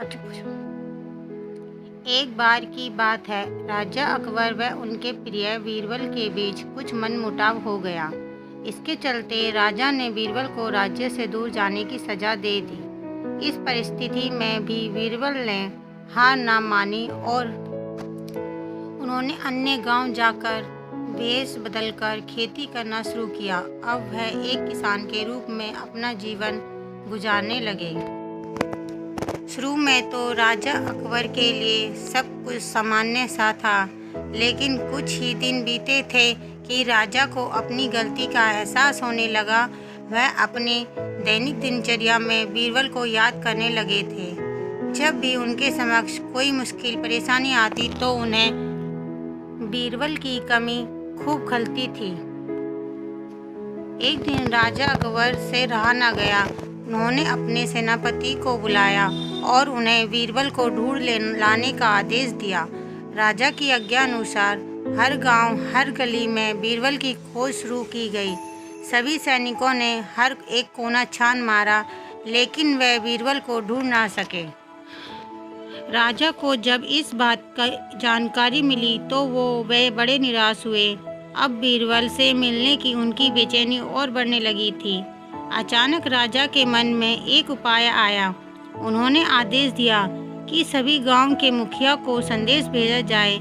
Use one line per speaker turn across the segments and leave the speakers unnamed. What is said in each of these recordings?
अच्छा पूछो। एक बार की बात है, राजा अकबर व उनके प्रिय बीरबल के बीच कुछ मनमुटाव हो गया। इसके चलते राजा ने बीरबल को राज्य से दूर जाने की सजा दे दी। इस परिस्थिति में भी बीरबल ने हार ना मानी और उन्होंने अन्य गांव जाकर भेष बदलकर खेती करना शुरू किया। अब वह एक किसान के रूप में अपना जीवन गुजारने लगे। शुरू में तो राजा अकबर के लिए सब कुछ सामान्य सा था, लेकिन कुछ ही दिन बीते थे कि राजा को अपनी गलती का एहसास होने लगा। वह अपने दैनिक दिनचर्या में बीरबल को याद करने लगे थे। जब भी उनके समक्ष कोई मुश्किल परेशानी आती तो उन्हें बीरबल की कमी खूब खलती थी। एक दिन राजा अकबर से रहा न गया। उन्होंने अपने सेनापति को बुलाया और उन्हें बीरबल को ढूंढ लाने का आदेश दिया। राजा की आज्ञा अनुसार हर गांव, हर गली में बीरबल की खोज शुरू की गई। सभी सैनिकों ने हर एक कोना छान मारा, लेकिन वह बीरबल को ढूंढ ना सके। राजा को जब इस बात की जानकारी मिली तो वे बड़े निराश हुए। अब बीरबल से मिलने की उनकी बेचैनी और बढ़ने लगी थी। अचानक राजा के मन में एक उपाय आया। उन्होंने आदेश दिया कि सभी गांव के मुखिया को संदेश भेजा जाए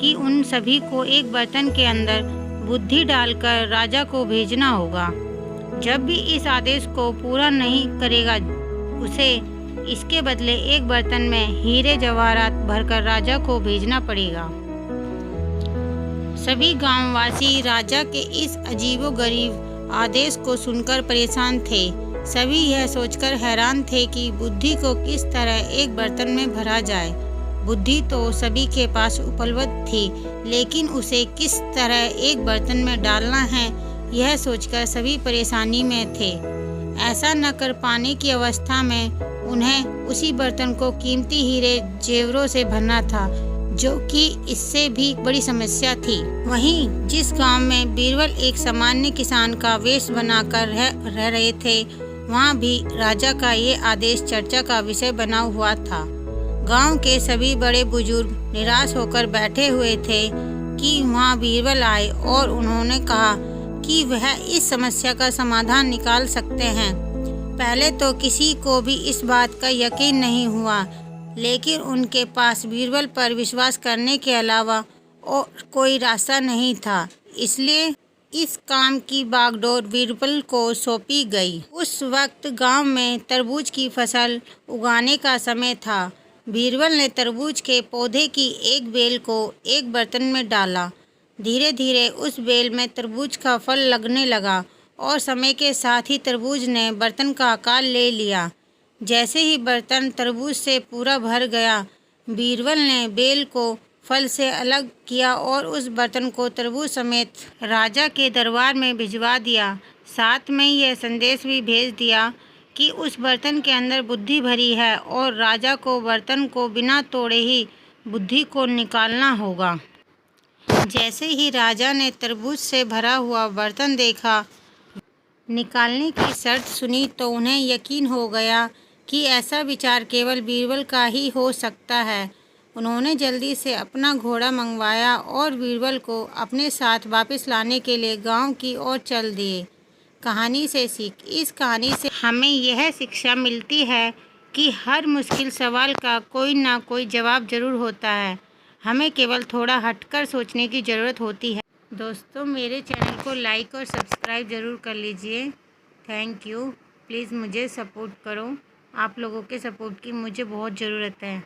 कि उन सभी को एक बर्तन के अंदर बुद्धि डालकर राजा को भेजना होगा। जब भी इस आदेश को पूरा नहीं करेगा, उसे इसके बदले एक बर्तन में हीरे जवाहरात भरकर राजा को भेजना पड़ेगा। सभी गांववासी राजा के इस अजीबोगरीब आदेश को सुनकर परेशान थे। सभी यह सोचकर हैरान थे कि बुद्धि को किस तरह एक बर्तन में भरा जाए। बुद्धि तो सभी के पास उपलब्ध थी, लेकिन उसे किस तरह एक बर्तन में डालना है, यह सोचकर सभी परेशानी में थे। ऐसा न कर पाने की अवस्था में उन्हें उसी बर्तन को कीमती हीरे जेवरों से भरना था, जो कि इससे भी बड़ी समस्या थी। वहीं जिस गांव में बीरबल एक सामान्य किसान का वेश बनाकर रह रहे थे, वहां भी राजा का ये आदेश चर्चा का विषय बना हुआ था। गांव के सभी बड़े बुजुर्ग निराश होकर बैठे हुए थे कि वहां बीरबल आए और उन्होंने कहा कि वह इस समस्या का समाधान निकाल सकते हैं। पहले तो किसी को भी इस बात का यकीन नहीं हुआ, लेकिन उनके पास बीरबल पर विश्वास करने के अलावा और कोई रास्ता नहीं था। इसलिए इस काम की बागडोर बीरबल को सौंपी गई। उस वक्त गांव में तरबूज की फसल उगाने का समय था। बीरबल ने तरबूज के पौधे की एक बेल को एक बर्तन में डाला। धीरे धीरे उस बेल में तरबूज का फल लगने लगा और समय के साथ ही तरबूज ने बर्तन का आकार ले लिया। जैसे ही बर्तन तरबूज से पूरा भर गया, बीरबल ने बेल को फल से अलग किया और उस बर्तन को तरबूज समेत राजा के दरबार में भिजवा दिया। साथ में यह संदेश भी भेज दिया कि उस बर्तन के अंदर बुद्धि भरी है और राजा को बर्तन को बिना तोड़े ही बुद्धि को निकालना होगा। जैसे ही राजा ने तरबूज से भरा हुआ बर्तन देखा, निकालने की शर्त सुनी, तो उन्हें यकीन हो गया कि ऐसा विचार केवल बीरबल का ही हो सकता है। उन्होंने जल्दी से अपना घोड़ा मंगवाया और बीरबल को अपने साथ वापस लाने के लिए गांव की ओर चल दिए। कहानी से सीख। इस कहानी से हमें यह शिक्षा मिलती है कि हर मुश्किल सवाल का कोई ना कोई जवाब ज़रूर होता है। हमें केवल थोड़ा हटकर सोचने की ज़रूरत होती है। दोस्तों, मेरे चैनल को लाइक और सब्सक्राइब ज़रूर कर लीजिए। Thank you. प्लीज़ मुझे सपोर्ट करो। आप लोगों के सपोर्ट की मुझे बहुत ज़रूरत है।